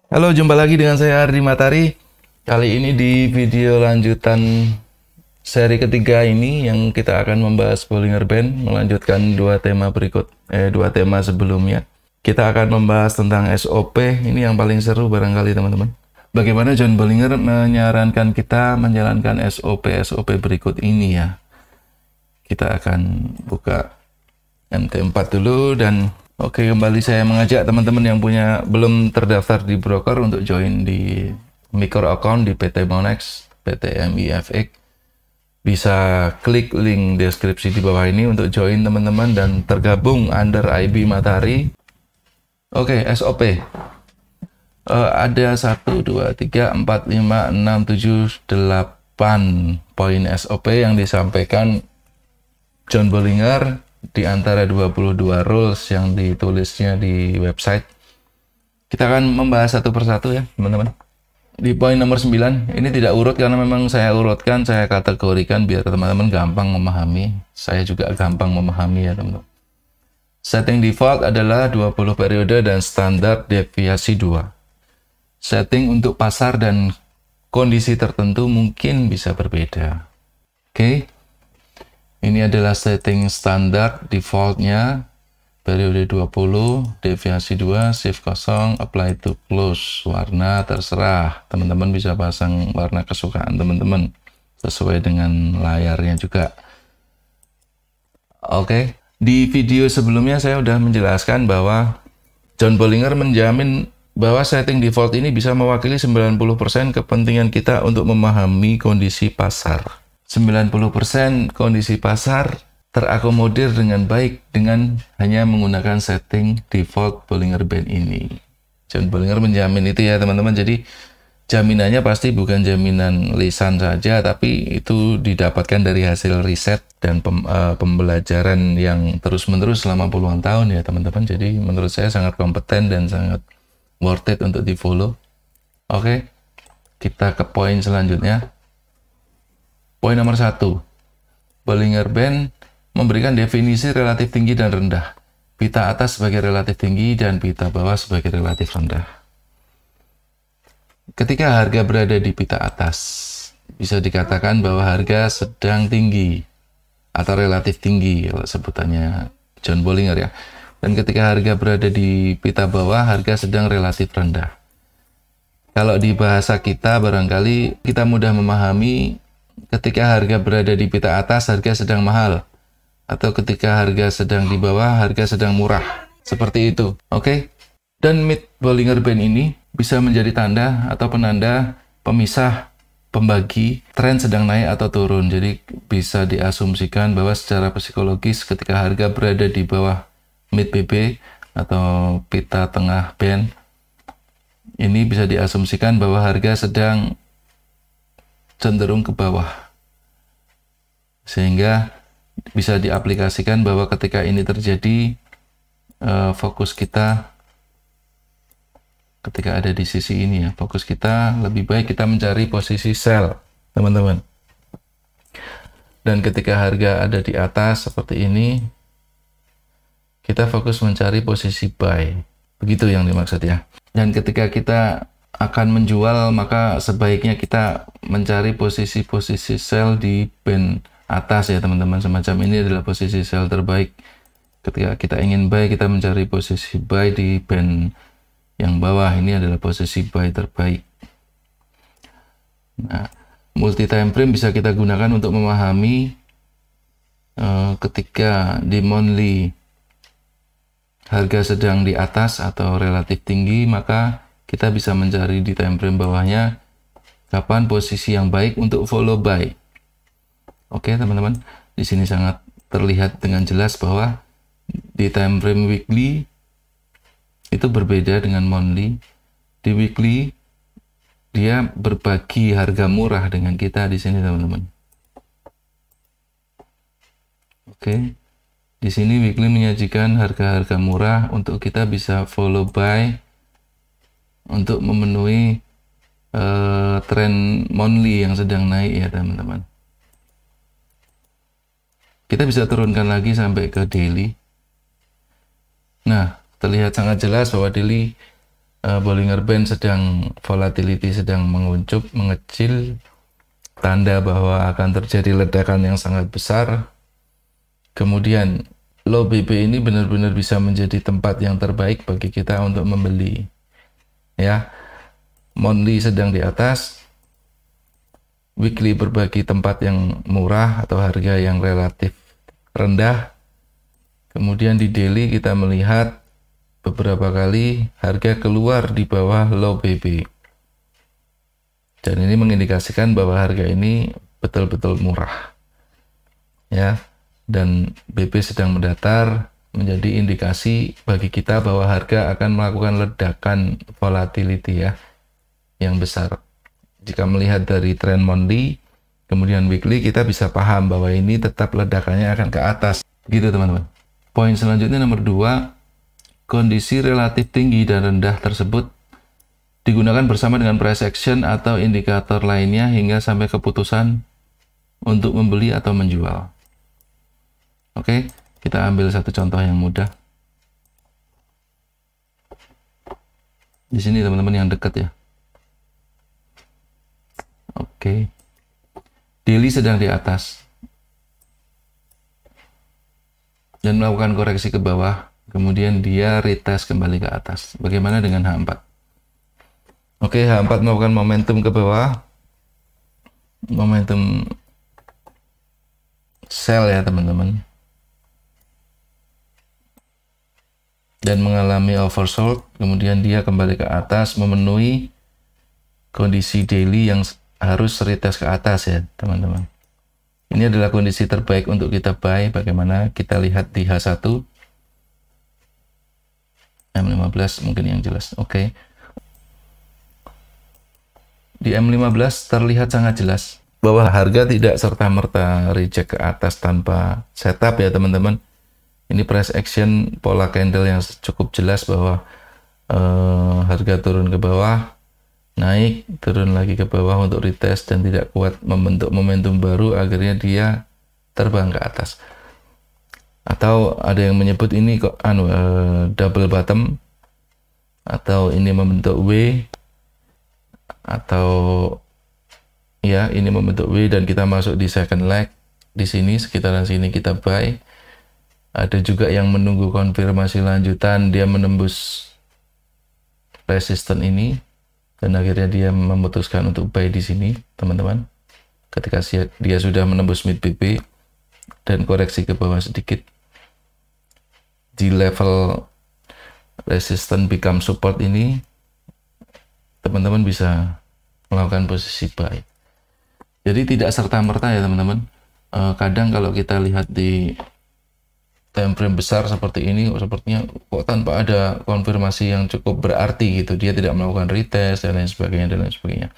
Halo, jumpa lagi dengan saya Ardi Matari. Kali ini di video lanjutan seri ketiga ini yang kita akan membahas Bollinger Band, melanjutkan dua tema sebelumnya. Kita akan membahas tentang SOP, ini yang paling seru barangkali teman-teman. Bagaimana John Bollinger menyarankan kita menjalankan SOP berikut ini ya. Kita akan buka MT4 dulu dan oke, kembali saya mengajak teman-teman yang belum terdaftar di broker untuk join di micro account di PT Monex, PT MIFX. Bisa klik link deskripsi di bawah ini untuk join teman-teman dan tergabung under IB Matahari. Oke, SOP. Ada 1, 2, 3, 4, 5, 6, 7, 8 poin SOP yang disampaikan John Bollinger di antara 22 rules yang ditulisnya di website. Kita akan membahas satu persatu ya teman-teman. Di poin nomor 9, ini tidak urut karena memang saya urutkan, saya kategorikan biar teman-teman gampang memahami. Saya juga gampang memahami ya teman-teman. Setting default adalah 20 periode dan standar deviasi 2. Setting untuk pasar dan kondisi tertentu mungkin bisa berbeda. Oke. Ini adalah setting standar defaultnya, periode 20, deviasi 2, shift 0, apply to close, warna terserah, teman-teman bisa pasang warna kesukaan teman-teman, sesuai dengan layarnya juga. Oke, di video sebelumnya saya sudah menjelaskan bahwa John Bollinger menjamin bahwa setting default ini bisa mewakili 90% kepentingan kita untuk memahami kondisi pasar. 90% kondisi pasar terakomodir dengan baik dengan hanya menggunakan setting default Bollinger Band ini. John Bollinger menjamin itu ya teman-teman. Jadi jaminannya pasti bukan jaminan lisan saja, tapi itu didapatkan dari hasil riset dan pembelajaran yang terus-menerus selama puluhan tahun ya teman-teman. Jadi menurut saya sangat kompeten dan sangat worth it untuk di follow. Oke, kita ke poin selanjutnya. Poin nomor 1, Bollinger Band memberikan definisi relatif tinggi dan rendah. Pita atas sebagai relatif tinggi dan pita bawah sebagai relatif rendah. Ketika harga berada di pita atas, bisa dikatakan bahwa harga sedang tinggi atau relatif tinggi kalau sebutannya John Bollinger ya. Dan ketika harga berada di pita bawah, harga sedang relatif rendah. Kalau di bahasa kita barangkali kita mudah memahami ketika harga berada di pita atas, harga sedang mahal. Atau ketika harga sedang di bawah, harga sedang murah. Seperti itu, oke? Dan mid Bollinger Band ini bisa menjadi tanda atau penanda pemisah, pembagi, tren sedang naik atau turun. Jadi bisa diasumsikan bahwa secara psikologis ketika harga berada di bawah mid BB atau pita tengah band, ini bisa diasumsikan bahwa harga sedang cenderung ke bawah, sehingga bisa diaplikasikan bahwa ketika ini terjadi, fokus kita ketika ada di sisi ini ya, fokus kita lebih baik kita mencari posisi sell teman-teman. Dan ketika harga ada di atas seperti ini, kita fokus mencari posisi buy, begitu yang dimaksud ya. Dan ketika kita akan menjual, maka sebaiknya kita mencari posisi-posisi sell di band atas ya teman-teman. Semacam ini adalah posisi sell terbaik. Ketika kita ingin buy, kita mencari posisi buy di band yang bawah. Ini adalah posisi buy terbaik. Nah, multi time frame bisa kita gunakan untuk memahami ketika di monthly harga sedang di atas atau relatif tinggi, maka kita bisa mencari di time frame bawahnya kapan posisi yang baik untuk follow buy. Oke teman-teman, di sini sangat terlihat dengan jelas bahwa di time frame weekly itu berbeda dengan monthly. Di weekly dia berbagi harga murah dengan kita di sini teman-teman. Oke, di sini weekly menyajikan harga-harga murah untuk kita bisa follow buy untuk memenuhi tren monthly yang sedang naik ya teman-teman. Kita bisa turunkan lagi sampai ke daily. Nah, terlihat sangat jelas bahwa daily Bollinger Band sedang volatility sedang menguncup, mengecil, tanda bahwa akan terjadi ledakan yang sangat besar. Kemudian low BB ini benar-benar bisa menjadi tempat yang terbaik bagi kita untuk membeli. Ya, monthly sedang di atas, weekly berbagi tempat yang murah atau harga yang relatif rendah. Kemudian di daily kita melihat beberapa kali harga keluar di bawah low BB. Dan ini mengindikasikan bahwa harga ini betul-betul murah. Ya, dan BB sedang mendatar, menjadi indikasi bagi kita bahwa harga akan melakukan ledakan volatility ya yang besar. Jika melihat dari tren monthly kemudian weekly, kita bisa paham bahwa ini tetap ledakannya akan ke atas gitu teman-teman. Poin selanjutnya nomor 2, kondisi relatif tinggi dan rendah tersebut digunakan bersama dengan price action atau indikator lainnya hingga sampai keputusan untuk membeli atau menjual. Oke, kita ambil satu contoh yang mudah. Di sini teman-teman yang dekat ya. Oke. Daily sedang di atas. Dan melakukan koreksi ke bawah. Kemudian dia retest kembali ke atas. Bagaimana dengan H4? Oke, H4 melakukan momentum ke bawah. Momentum sell ya teman-teman. Dan mengalami oversold, kemudian dia kembali ke atas memenuhi kondisi daily yang harus retest ke atas ya teman-teman. Ini adalah kondisi terbaik untuk kita buy. Bagaimana kita lihat di H1 M15 mungkin yang jelas. Oke. Di M15 terlihat sangat jelas bahwa harga tidak serta-merta reject ke atas tanpa setup ya teman-teman. Ini price action pola candle yang cukup jelas bahwa harga turun ke bawah, naik, turun lagi ke bawah untuk retest dan tidak kuat membentuk momentum baru, akhirnya dia terbang ke atas. Atau ada yang menyebut ini kok double bottom, atau ini membentuk W, atau ya ini membentuk W dan kita masuk di second leg di sini, sekitaran sini kita buy. Ada juga yang menunggu konfirmasi lanjutan, dia menembus resisten ini dan akhirnya dia memutuskan untuk buy di sini teman-teman. Ketika dia sudah menembus mid BB dan koreksi ke bawah sedikit di level resisten become support ini, teman-teman bisa melakukan posisi buy. Jadi tidak serta-merta ya teman-teman. Kadang kalau kita lihat di time frame besar seperti ini, sepertinya kok tanpa ada konfirmasi yang cukup berarti gitu, dia tidak melakukan retest dan lain sebagainya.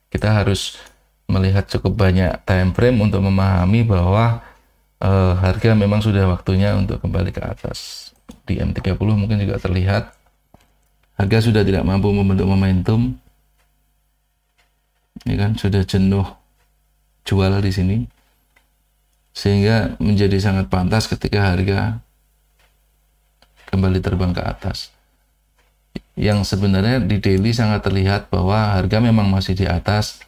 Kita harus melihat cukup banyak time frame untuk memahami bahwa harga memang sudah waktunya untuk kembali ke atas. Di M30 mungkin juga terlihat harga sudah tidak mampu membentuk momentum. Ini kan sudah jenuh jual di sini, sehingga menjadi sangat pantas ketika harga kembali terbang ke atas. Yang sebenarnya di daily sangat terlihat bahwa harga memang masih di atas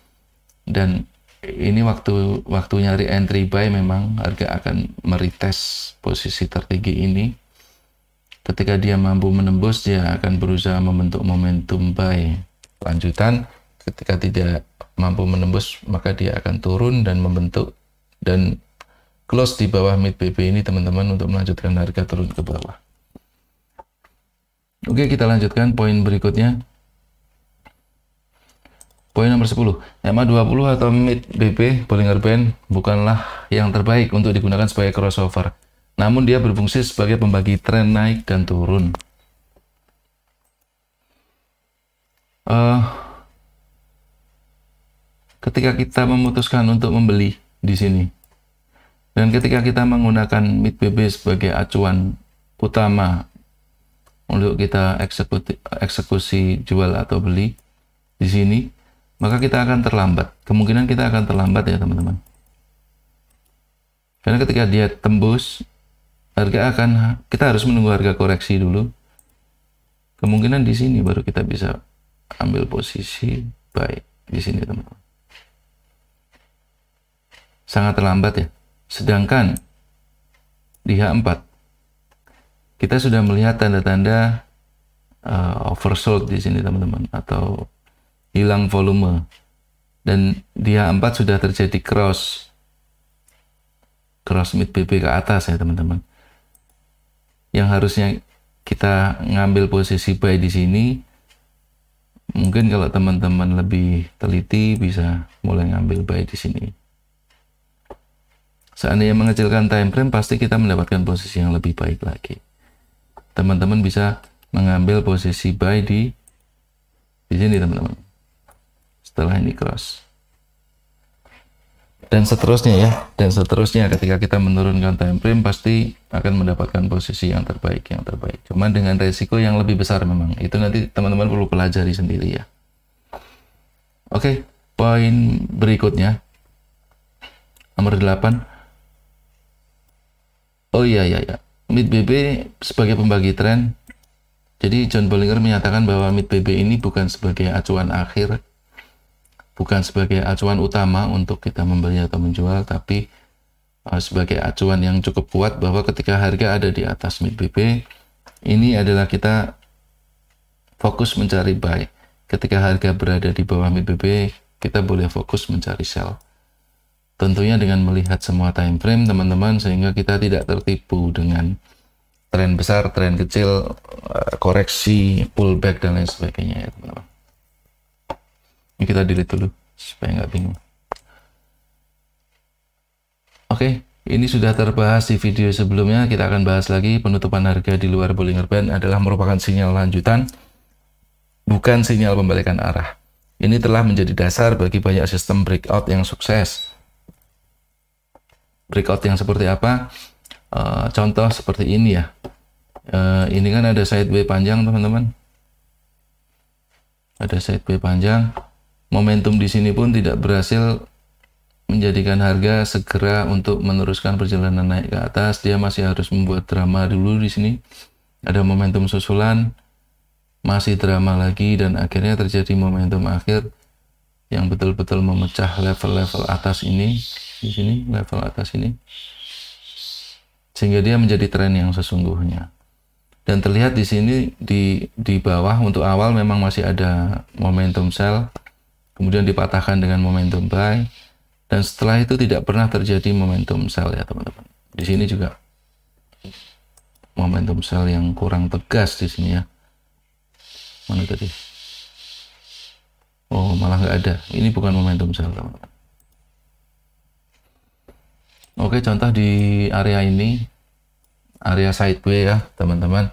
dan ini waktu nyari entry buy, memang harga akan meretest posisi tertinggi ini. Ketika dia mampu menembus, dia akan berusaha membentuk momentum buy lanjutan. Ketika tidak mampu menembus, maka dia akan turun dan membentuk dan close di bawah mid BB ini teman-teman untuk melanjutkan harga turun ke bawah. Oke, kita lanjutkan poin berikutnya. Poin nomor 10, MA20 atau mid BB Bollinger Band bukanlah yang terbaik untuk digunakan sebagai crossover, namun dia berfungsi sebagai pembagi tren naik dan turun. Ketika kita memutuskan untuk membeli di sini, dan ketika kita menggunakan mid BB sebagai acuan utama untuk kita eksekusi jual atau beli di sini, maka kita akan terlambat. Kemungkinan kita akan terlambat ya teman-teman. Karena ketika dia tembus, kita harus menunggu harga koreksi dulu. kemungkinan di sini baru kita bisa ambil posisi buy di sini, teman-teman. Sangat terlambat ya. Sedangkan di H4 kita sudah melihat tanda-tanda oversold di sini, teman-teman, atau hilang volume. Dan di H4 sudah terjadi cross mid BB ke atas ya, teman-teman. Yang harusnya kita ngambil posisi buy di sini, mungkin kalau teman-teman lebih teliti bisa mulai ngambil buy di sini. Seandainya mengecilkan time frame, pasti kita mendapatkan posisi yang lebih baik lagi. Teman-teman bisa mengambil posisi buy di sini, teman-teman. Setelah ini cross. Dan seterusnya ya. Dan seterusnya ketika kita menurunkan time frame, pasti akan mendapatkan posisi yang terbaik. Cuman dengan resiko yang lebih besar memang. Itu nanti teman-teman perlu pelajari sendiri ya. Oke, poin berikutnya. Nomor 8. Oh iya. Mid BB sebagai pembagi tren. Jadi John Bollinger menyatakan bahwa mid BB ini bukan sebagai acuan akhir, bukan sebagai acuan utama untuk kita membeli atau menjual, tapi sebagai acuan yang cukup kuat bahwa ketika harga ada di atas mid BB, ini adalah kita fokus mencari buy. Ketika harga berada di bawah mid BB, kita boleh fokus mencari sell. Tentunya dengan melihat semua time frame, teman-teman, sehingga kita tidak tertipu dengan tren besar, tren kecil, koreksi, pullback, dan lain sebagainya ya, teman-teman. Ini kita delete dulu supaya nggak bingung. Oke, ini sudah terbahas di video sebelumnya. Kita akan bahas lagi. Penutupan harga di luar Bollinger Band adalah merupakan sinyal lanjutan, bukan sinyal pembalikan arah. Ini telah menjadi dasar bagi banyak sistem breakout yang sukses. Breakout yang seperti apa? Contoh seperti ini ya. Ini kan ada sideways panjang, teman-teman. Ada sideways panjang. Momentum di sini pun tidak berhasil menjadikan harga segera untuk meneruskan perjalanan naik ke atas. Dia masih harus membuat drama dulu di sini. Ada momentum susulan, masih drama lagi, dan akhirnya terjadi momentum akhir yang betul-betul memecah level-level atas ini. Di sini level atas ini, sehingga dia menjadi tren yang sesungguhnya. Dan terlihat di sini di bawah untuk awal memang masih ada momentum sell, kemudian dipatahkan dengan momentum buy, dan setelah itu tidak pernah terjadi momentum sell ya, teman-teman. Di sini juga momentum sell yang kurang tegas di sini ya. Mana tadi? Oh, malah nggak ada. Ini bukan momentum sell, teman-teman. Oke, contoh di area ini, area sideways ya, teman-teman.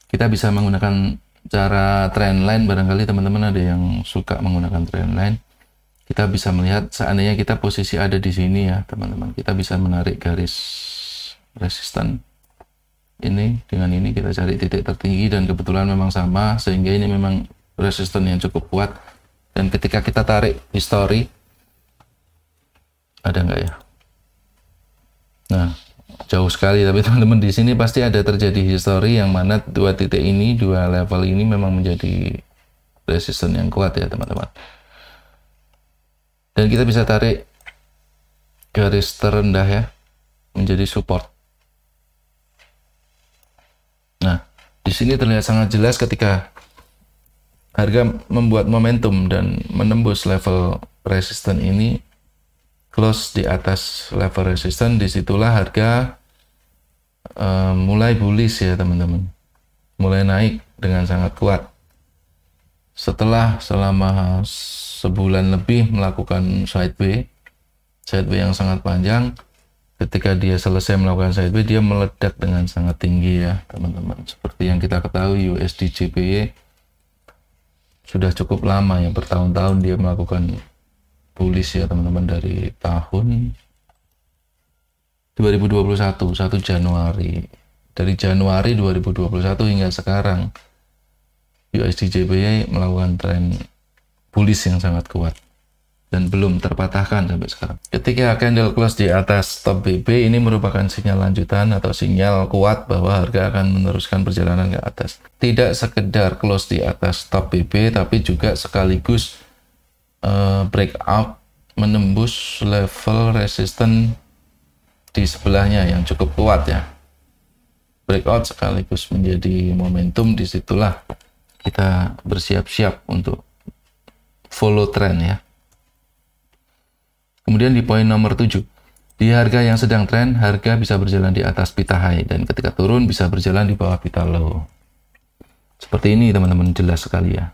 Kita bisa menggunakan cara trendline, barangkali teman-teman ada yang suka menggunakan trendline. Kita bisa melihat seandainya kita posisi ada di sini ya, teman-teman. Kita bisa menarik garis resisten ini dengan ini, kita cari titik tertinggi dan kebetulan memang sama, sehingga ini memang resisten yang cukup kuat. Dan ketika kita tarik history, ada nggak ya? Nah, jauh sekali, tapi teman-teman di sini pasti ada terjadi history yang mana dua titik ini, dua level ini memang menjadi resisten yang kuat ya, teman-teman. Dan kita bisa tarik garis terendah ya, menjadi support. Nah, di sini terlihat sangat jelas ketika harga membuat momentum dan menembus level resisten ini, close di atas level resisten, disitulah harga mulai bullish ya, teman-teman, mulai naik dengan sangat kuat. Setelah selama sebulan lebih melakukan sideways yang sangat panjang, ketika dia selesai melakukan sideways, dia meledak dengan sangat tinggi ya, teman-teman. Seperti yang kita ketahui, USD JPY sudah cukup lama ya, bertahun-tahun dia melakukan bullish ya, teman-teman, dari tahun 2021, 1 Januari. Dari Januari 2021 hingga sekarang, USD JPY melakukan tren bullish yang sangat kuat. dan belum terpatahkan sampai sekarang. Ketika candle close di atas stop BB, ini merupakan sinyal lanjutan atau sinyal kuat bahwa harga akan meneruskan perjalanan ke atas. Tidak sekedar close di atas stop BB, tapi juga sekaligus breakout menembus level resisten di sebelahnya yang cukup kuat ya. Breakout sekaligus menjadi momentum, disitulah kita bersiap-siap untuk follow trend ya. Kemudian di poin nomor 7, di harga yang sedang tren, harga bisa berjalan di atas pita high, dan ketika turun bisa berjalan di bawah pita low. Seperti ini teman-teman, jelas sekali ya.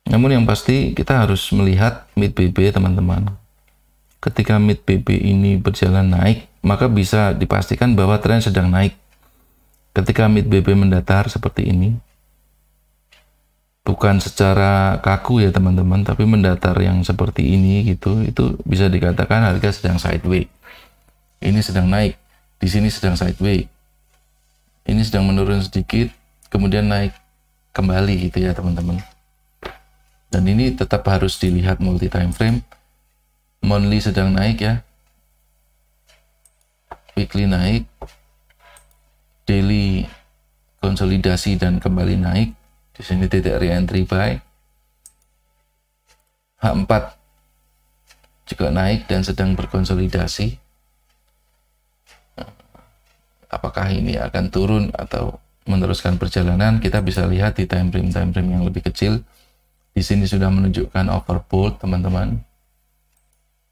Namun yang pasti kita harus melihat mid BB teman-teman. Ketika mid BB ini berjalan naik, maka bisa dipastikan bahwa tren sedang naik. Ketika mid BB mendatar seperti ini, bukan secara kaku ya teman-teman, tapi mendatar yang seperti ini gitu, itu bisa dikatakan harga sedang sideways. Ini sedang naik, di sini sedang sideways. Ini sedang menurun sedikit, kemudian naik kembali gitu ya teman-teman. Dan ini tetap harus dilihat multi time frame. Monthly sedang naik ya, weekly naik, daily konsolidasi dan kembali naik. Di sini titik re-entry buy. H4 juga naik dan sedang berkonsolidasi. Apakah ini akan turun atau meneruskan perjalanan? Kita bisa lihat di time frame yang lebih kecil. Di sini sudah menunjukkan overbought teman-teman.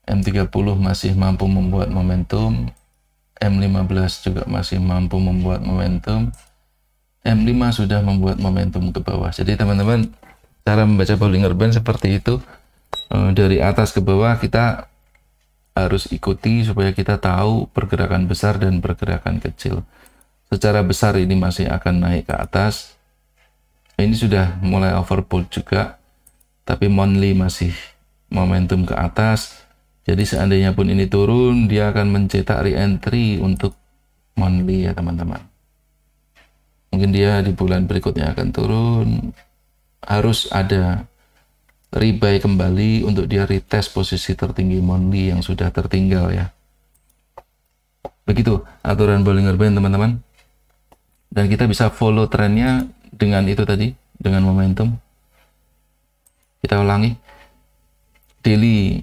M30 masih mampu membuat momentum. M15 juga masih mampu membuat momentum. M5 sudah membuat momentum ke bawah. Jadi teman-teman, cara membaca Bollinger Band seperti itu. Dari atas ke bawah kita harus ikuti supaya kita tahu pergerakan besar dan pergerakan kecil. Secara besar ini masih akan naik ke atas. Ini sudah mulai overbought juga, tapi monthly masih momentum ke atas. Jadi seandainya pun ini turun, dia akan mencetak re-entry untuk monthly ya teman-teman. Mungkin dia di bulan berikutnya akan turun, harus ada rebuy kembali untuk dia retest posisi tertinggi monthly yang sudah tertinggal ya. Begitu aturan Bollinger Band teman-teman. Dan kita bisa follow trennya dengan itu tadi, dengan momentum. Kita ulangi. Daily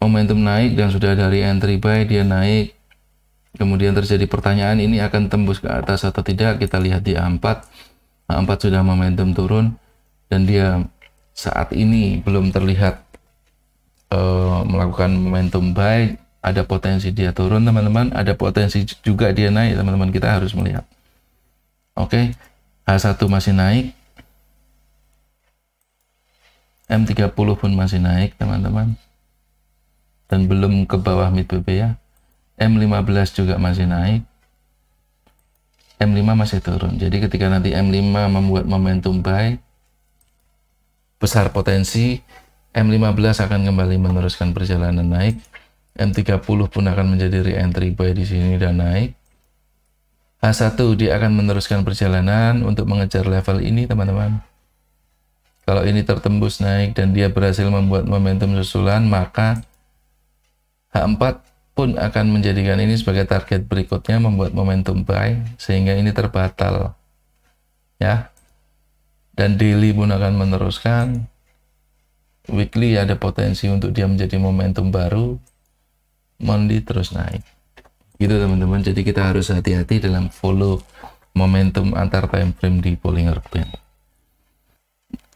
momentum naik dan sudah dari entry buy, dia naik. Kemudian terjadi pertanyaan, ini akan tembus ke atas atau tidak? Kita lihat di A4. A4 sudah momentum turun dan dia saat ini belum terlihat melakukan momentum buy. Ada potensi dia turun teman-teman, ada potensi juga dia naik teman-teman. Kita harus melihat. Oke, H1 masih naik, M30 pun masih naik teman-teman, dan belum ke bawah mid BB ya. M15 juga masih naik, M5 masih turun. Jadi ketika nanti M5 membuat momentum buy, besar potensi M15 akan kembali meneruskan perjalanan naik. M30 pun akan menjadi re-entry buy di sini dan naik. H1 dia akan meneruskan perjalanan untuk mengejar level ini teman-teman. Kalau ini tertembus naik dan dia berhasil membuat momentum susulan, maka H4 pun akan menjadikan ini sebagai target berikutnya, membuat momentum buy, sehingga ini terbatal ya. Dan daily pun akan meneruskan. Weekly ada potensi untuk dia menjadi momentum baru. Monthly terus naik gitu teman-teman. Jadi kita harus hati-hati dalam follow momentum antar time frame di Bollinger Band.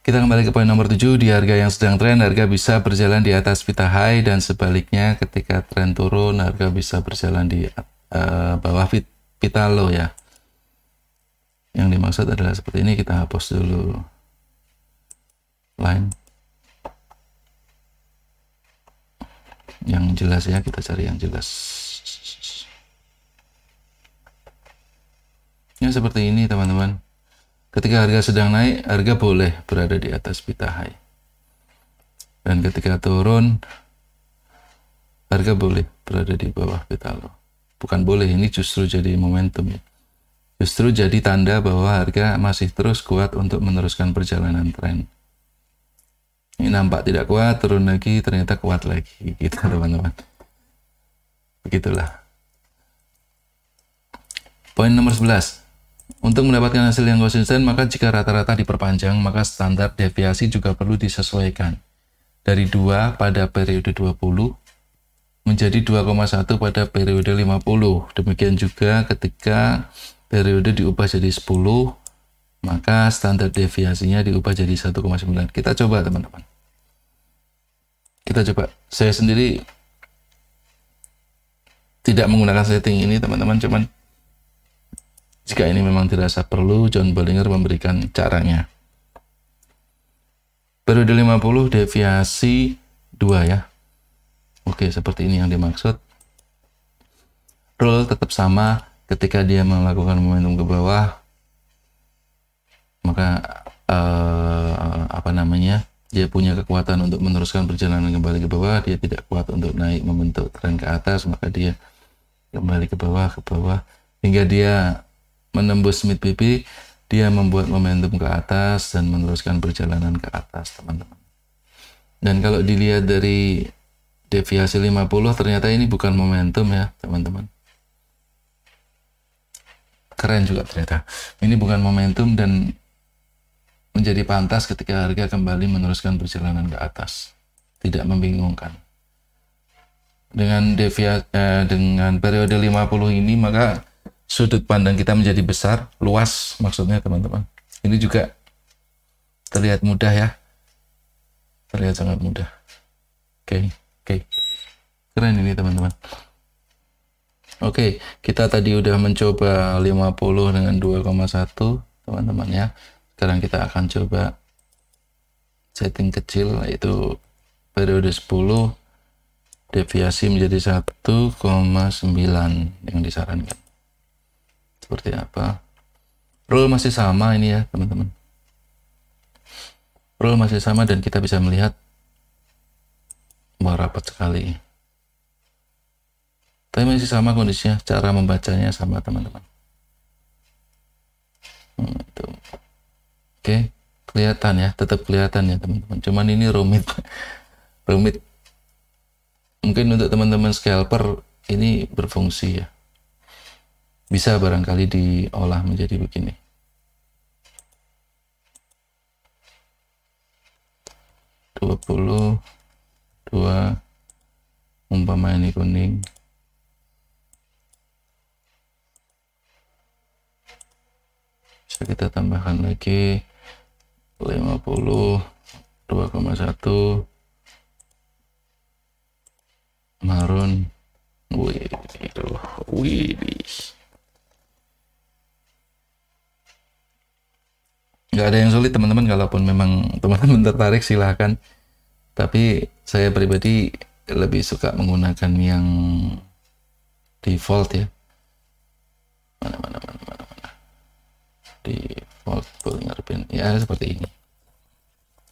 Kita kembali ke poin nomor 7. Di harga yang sedang tren, harga bisa berjalan di atas pita high, dan sebaliknya ketika tren turun, harga bisa berjalan di bawah pita low ya. Yang dimaksud adalah seperti ini. Kita hapus dulu line yang jelas ya, kita cari yang jelas ya. Seperti ini teman-teman. Ketika harga sedang naik, harga boleh berada di atas pita high, dan ketika turun, harga boleh berada di bawah pita low. Bukan boleh, ini justru jadi momentum ya. Justru jadi tanda bahwa harga masih terus kuat untuk meneruskan perjalanan tren. Ini nampak tidak kuat, turun lagi, ternyata kuat lagi, gitu teman-teman. Begitulah. Poin nomor 11. Untuk mendapatkan hasil yang konsisten, maka jika rata-rata diperpanjang, maka standar deviasi juga perlu disesuaikan. Dari 2 pada periode 20 menjadi 2,1 pada periode 50. Demikian juga ketika periode diubah jadi 10, maka standar deviasinya diubah jadi 1,9. Kita coba teman-teman. Kita coba. Saya sendiri tidak menggunakan setting ini teman-teman, cuman jika ini memang dirasa perlu, John Bollinger memberikan caranya. Periode 50 deviasi 2 ya. Oke, seperti ini yang dimaksud. Rule tetap sama ketika dia melakukan momentum ke bawah, maka dia punya kekuatan untuk meneruskan perjalanan kembali ke bawah. Dia tidak kuat untuk naik membentuk tren ke atas, maka dia kembali ke bawah hingga dia menembus mid PP. Dia membuat momentum ke atas dan meneruskan perjalanan ke atas, teman-teman. Dan kalau dilihat dari deviasi 50, ternyata ini bukan momentum ya, teman-teman. Keren juga ternyata. Ini bukan momentum dan menjadi pantas ketika harga kembali meneruskan perjalanan ke atas. Tidak membingungkan. Dengan periode 50 ini, maka sudut pandang kita menjadi besar, luas maksudnya teman-teman. Ini juga terlihat mudah ya. Terlihat sangat mudah. Oke. Keren ini teman-teman. Oke, kita tadi udah mencoba 50 dengan 2,1 teman-teman ya. Sekarang kita akan coba setting kecil, yaitu periode 10 deviasi menjadi 1,9 yang disarankan. Seperti apa? Rule masih sama ini ya teman-teman. Rule masih sama dan kita bisa melihat bahwa rapat sekali. Tapi masih sama kondisinya, cara membacanya sama teman-teman. Oke, kelihatan ya, tetap kelihatan ya teman-teman. Cuman ini rumit. Mungkin untuk teman-teman scalper ini berfungsi ya. Bisa barangkali diolah menjadi begini. $22 umpama ini kuning. Bisa kita tambahkan lagi 50, 2,1 marun. Wih. Nggak ada yang sulit teman-teman, kalaupun memang teman-teman tertarik silahkan. Tapi saya pribadi lebih suka menggunakan yang default ya. Mana. Default Bollinger Band ya, seperti ini.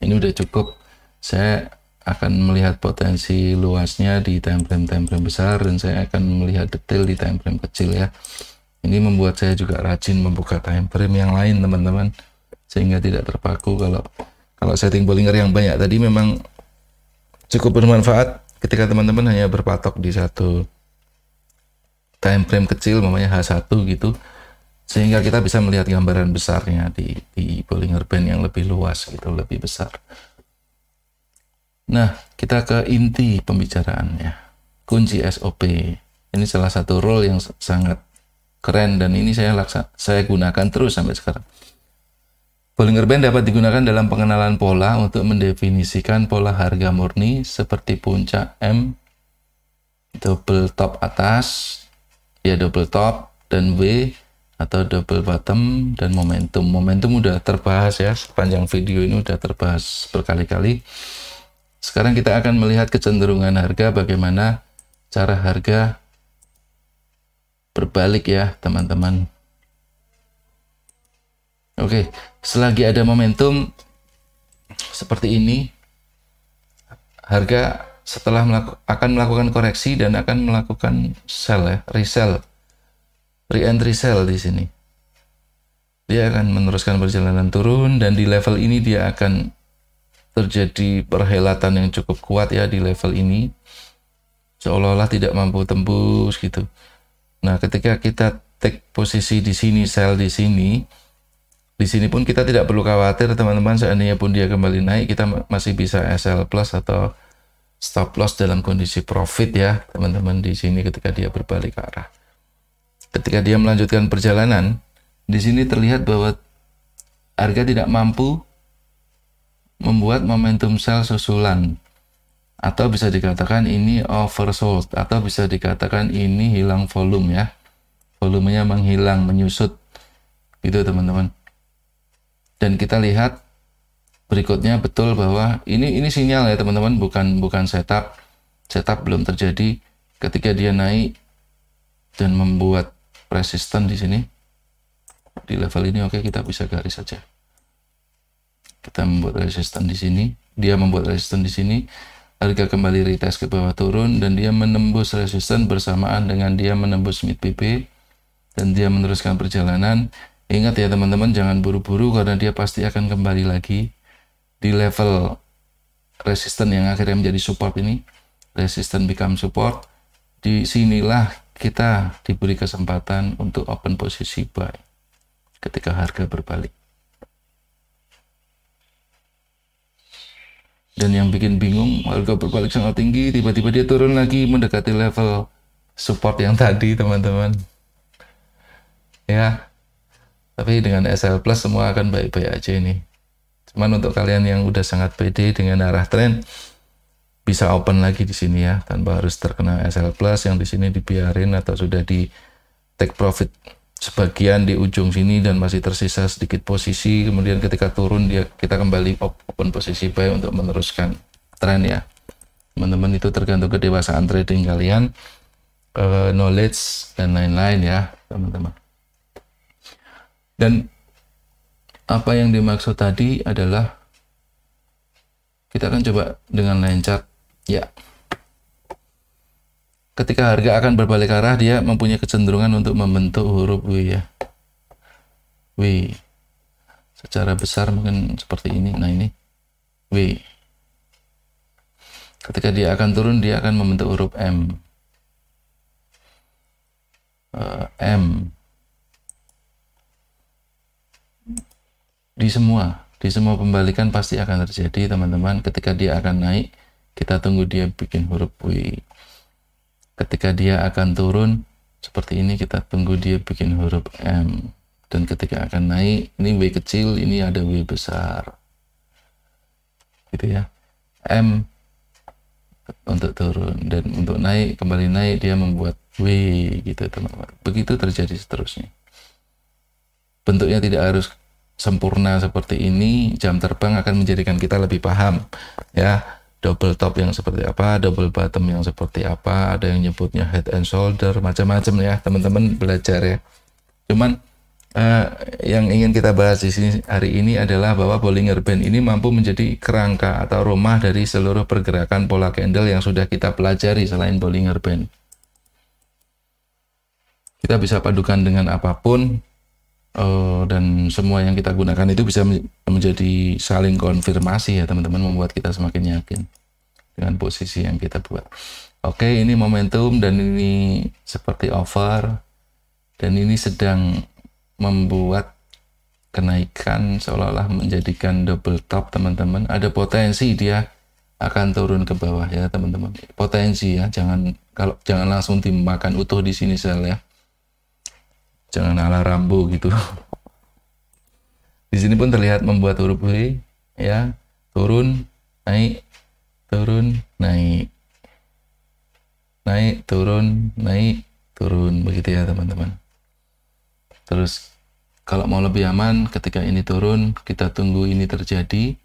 Ini udah cukup. Saya akan melihat potensi luasnya di time frame besar, dan saya akan melihat detail di time frame kecil ya. Ini membuat saya juga rajin membuka time frame yang lain teman-teman, sehingga tidak terpaku. Kalau setting Bollinger yang banyak tadi memang cukup bermanfaat ketika teman-teman hanya berpatok di satu time frame kecil, namanya H1 gitu, sehingga kita bisa melihat gambaran besarnya di Bollinger Band yang lebih luas gitu, lebih besar. Nah, kita ke inti pembicaraannya, kunci SOP. Ini salah satu role yang sangat keren dan ini saya gunakan terus sampai sekarang. Bollinger Band dapat digunakan dalam pengenalan pola untuk mendefinisikan pola harga murni seperti puncak M, double top atas, ya double top, dan W atau double bottom, dan momentum. Momentum udah terbahas ya, sepanjang video ini udah terbahas berkali-kali. Sekarang kita akan melihat kecenderungan harga, bagaimana cara harga berbalik ya teman-teman. Oke, selagi ada momentum seperti ini, harga setelah akan melakukan koreksi dan akan melakukan sell ya, resell, re-entry sell di sini. Dia akan meneruskan perjalanan turun dan di level ini dia akan terjadi perhelatan yang cukup kuat ya di level ini, seolah-olah tidak mampu tembus gitu. Nah, ketika kita take posisi di sini, sell di sini pun kita tidak perlu khawatir teman-teman, seandainya pun dia kembali naik, kita masih bisa SL plus atau stop loss dalam kondisi profit ya teman-teman di sini ketika dia berbalik arah. Ketika dia melanjutkan perjalanan, di sini terlihat bahwa harga tidak mampu membuat momentum sell susulan, atau bisa dikatakan ini oversold, atau bisa dikatakan ini hilang volume ya, volumenya menghilang, menyusut gitu teman-teman. Dan kita lihat berikutnya betul bahwa ini sinyal ya teman-teman, bukan setup belum terjadi. Ketika dia naik dan membuat resisten di sini di level ini, oke, kita bisa garis saja. Kita membuat resisten di sini, dia membuat resisten di sini, harga kembali retest ke bawah turun dan dia menembus resisten bersamaan dengan dia menembus mid PP dan dia meneruskan perjalanan. Ingat ya teman-teman, jangan buru-buru karena dia pasti akan kembali lagi di level resisten yang akhirnya menjadi support ini. Resisten become support. Di sinilah kita diberi kesempatan untuk open posisi buy ketika harga berbalik. Dan yang bikin bingung, harga berbalik sangat tinggi, tiba-tiba dia turun lagi mendekati level support yang tadi teman-teman. Ya, tapi dengan SL plus semua akan baik-baik aja ini. Cuman untuk kalian yang udah sangat pede dengan arah tren, bisa open lagi di sini ya, tanpa harus terkena SL plus yang di sini dibiarin atau sudah di take profit sebagian di ujung sini dan masih tersisa sedikit posisi. Kemudian ketika turun kita kembali open posisi buy untuk meneruskan tren ya. Teman-teman, itu tergantung kedewasaan trading kalian, knowledge dan lain-lain ya teman-teman. Dan apa yang dimaksud tadi adalah kita akan coba dengan line chart ya. Ketika harga akan berbalik arah, dia mempunyai kecenderungan untuk membentuk huruf W ya. W. Secara besar mungkin seperti ini. Nah, ini W. Ketika dia akan turun, dia akan membentuk huruf M. M. Di semua pembalikan pasti akan terjadi teman-teman. Ketika dia akan naik, kita tunggu dia bikin huruf W. Ketika dia akan turun seperti ini, kita tunggu dia bikin huruf M. Dan ketika akan naik, ini W kecil, ini ada W besar gitu ya. M untuk turun, dan untuk naik, kembali naik, dia membuat W gitu teman-teman. Begitu terjadi seterusnya. Bentuknya tidak harus sempurna seperti ini, jam terbang akan menjadikan kita lebih paham ya, double top yang seperti apa, double bottom yang seperti apa, ada yang nyebutnya head and shoulder, macam-macam ya teman-teman, belajar ya. Cuman yang ingin kita bahas di sini hari ini adalah bahwa Bollinger Band ini mampu menjadi kerangka atau rumah dari seluruh pergerakan pola candle yang sudah kita pelajari selain Bollinger Band. Kita bisa padukan dengan apapun. Dan semua yang kita gunakan itu bisa menjadi saling konfirmasi ya teman-teman, membuat kita semakin yakin dengan posisi yang kita buat. Oke, ini momentum dan ini seperti over, dan ini sedang membuat kenaikan seolah-olah menjadikan double top teman-teman. Ada potensi dia akan turun ke bawah ya teman-teman, potensi ya, jangan langsung dimakan utuh di sini sel ya. Jangan ala Rambo gitu. Di sini pun terlihat membuat huruf W ya, turun, naik, turun, naik, naik, turun, naik, turun, begitu ya teman-teman. Terus kalau mau lebih aman, ketika ini turun, kita tunggu ini terjadi.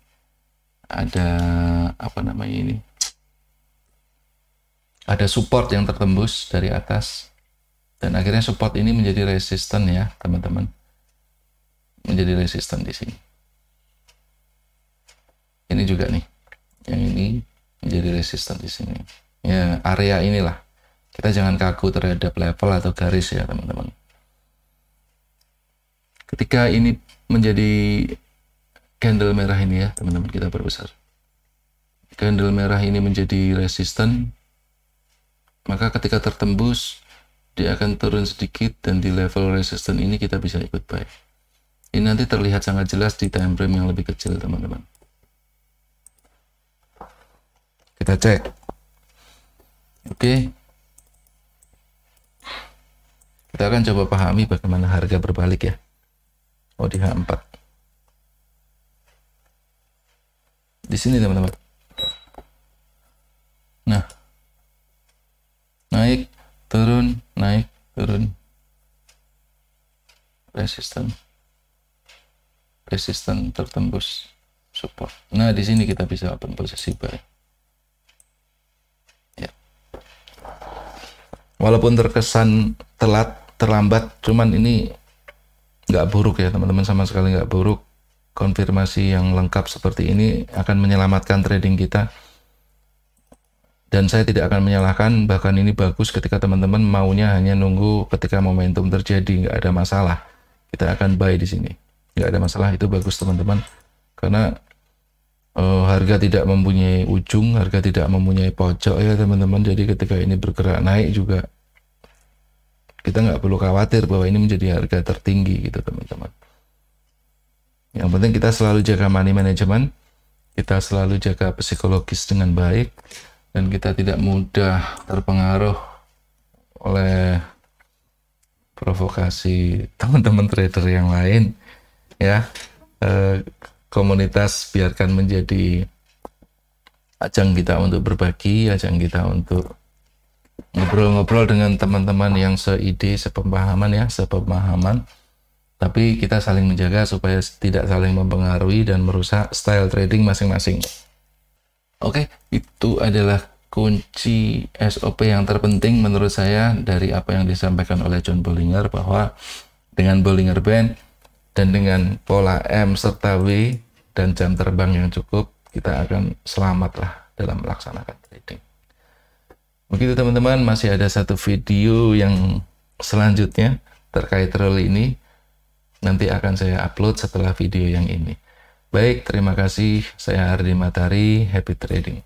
Ada apa namanya ini? Ada support yang tertembus dari atas. Dan akhirnya support ini menjadi resisten ya teman-teman, menjadi resisten di sini. Ini juga nih, yang ini menjadi resisten di sini. Ya, area inilah kita jangan kaku terhadap level atau garis ya teman-teman. Ketika ini menjadi candle merah ini ya teman-teman, kita perbesar. candle merah ini menjadi resisten, maka ketika tertembus dia akan turun sedikit dan di level resisten ini kita bisa ikut buy. Ini nanti terlihat sangat jelas di time frame yang lebih kecil, teman-teman. Kita cek. Oke. Kita akan coba pahami bagaimana harga berbalik ya. Oh, di H4. Di sini, teman-teman. Nah. Naik, turun, naik, turun. Resisten tertembus support. Nah, di sini kita bisa open posisi buy. Ya. Walaupun terkesan telat, terlambat, cuman ini nggak buruk ya teman-teman, sama sekali nggak buruk. Konfirmasi yang lengkap seperti ini akan menyelamatkan trading kita, dan saya tidak akan menyalahkan. Bahkan ini bagus ketika teman-teman maunya hanya nunggu ketika momentum terjadi, nggak ada masalah, kita akan buy di sini, nggak ada masalah. Itu bagus teman-teman, karena harga tidak mempunyai ujung, harga tidak mempunyai pojok ya teman-teman. Jadi ketika ini bergerak naik juga kita nggak perlu khawatir bahwa ini menjadi harga tertinggi gitu teman-teman. Yang penting kita selalu jaga money management, kita selalu jaga psikologis dengan baik, dan kita tidak mudah terpengaruh oleh provokasi teman-teman trader yang lain ya. Komunitas biarkan menjadi ajang kita untuk berbagi, ajang kita untuk ngobrol-ngobrol dengan teman-teman yang seide, sepemahaman ya, sepemahaman. Tapi kita saling menjaga supaya tidak saling mempengaruhi dan merusak style trading masing-masing. Oke, itu adalah kunci SOP yang terpenting menurut saya dari apa yang disampaikan oleh John Bollinger, bahwa dengan Bollinger Band dan dengan pola M serta W dan jam terbang yang cukup, kita akan selamatlah dalam melaksanakan trading. Begitu teman-teman, masih ada satu video yang selanjutnya terkait rally ini, nanti akan saya upload setelah video yang ini. Baik, terima kasih. Saya Ardi Matahari, happy trading.